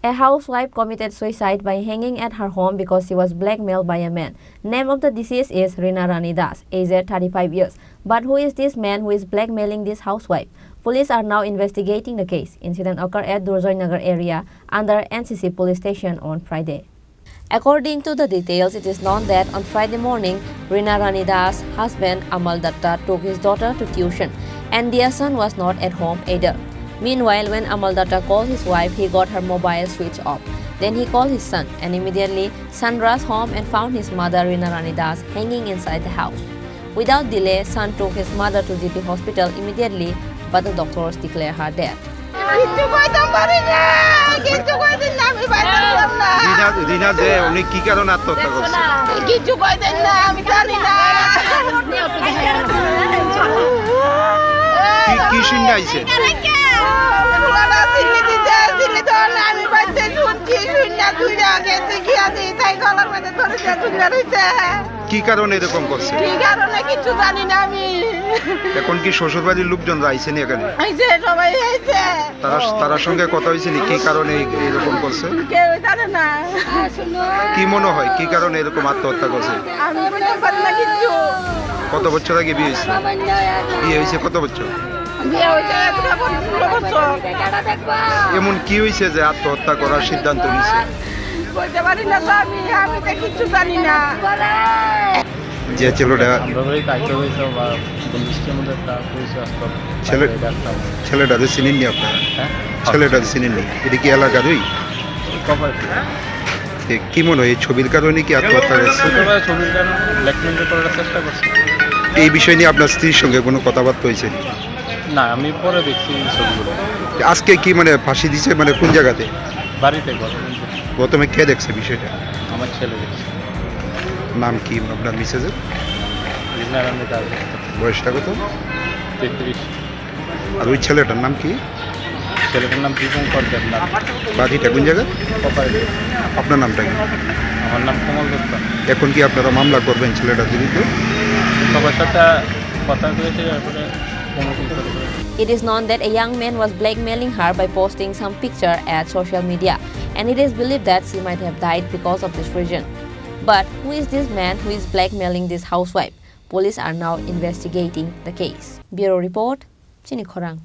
A housewife committed suicide by hanging at her home because she was blackmailed by a man. Name of the deceased is Rina Rani Das, aged 35 years. But who is this man who is blackmailing this housewife? Police are now investigating the case. Incident occurred at Durjoy Nagar area under NCC police station on Friday. According to the details, it is known that on Friday morning, Rina Rani Das' husband Amal Datta took his daughter to tuition, and their son was not at home either. Meanwhile, when Amal Datta called his wife, he got her mobile switched off. Then he called his son, and immediately son rushed home and found his mother Rina Rani Das hanging inside the house. Without delay, son took his mother to GP hospital immediately, but the doctors declared her dead. কি কারণে এরকম করছে? কি কারণে কিছু জানি না আমি। এখন কি শ্বশুরবাড়ির লোকজন আইছেনি এখানে? আইছে, সবাই আইছে। তার সঙ্গে কথা হইছে নি কি কারণে এরকম করছে? কেউ জানে না। কি মনে হয় কি কারণে এরকম আত্মহত্যা করছে? আমি বলতে পারি না কিছু। কত বছর আগে বিয়ে হয়েছে? বিয়ে হয়েছে কত বছর? বিয়ে হয়েছে 16 বছর। এমন কি হয়েছে যে আত্মহত্যা করার সিদ্ধান্ত নিয়েছে? বলতে পারি না তো আমি তো কিছু জানি না। যে ছেলেটা ছেলেটাকে চিনেননি আপনারা? ছেলেটাকে চিনেননি? এটা কি এলাকারই? কি মনে হয় এই ছবির কারণে কি আত্মহত্যা করছে? এই বিষয় নিয়ে আপনার স্ত্রীর সঙ্গে কোনো কথাবার্তা হয়েছে? না, আমি পরে দেখছি ছবিগুলো। আজকে কি মানে ফাঁসি দিছে মানে কোন জায়গাতে? বাড়িতে। প্রথমে কে দেখছে বিষয়টা? আমার ছেলে দেখছে। নাম কি আপনার মিসেজের? বয়সটা কত? 33। আর ওই ছেলেটার নাম কি? ছেলেটার নাম দীপঙ্কর দেবনাথ। বাড়িটা কোন জায়গায়? আপনার নামটা কি? আমার নাম কমল দত্ত। এখন কি আপনারা মামলা করবেন ছেলেটার বিরুদ্ধে? সবার সাথে কথা হয়েছে, তারপরে It is known that a young man was blackmailing her by posting some picture at social media, and it is believed that she might have died because of this reason. But who is this man who is blackmailing this housewife? Police are now investigating the case. Bureau Report, Chini Khorang.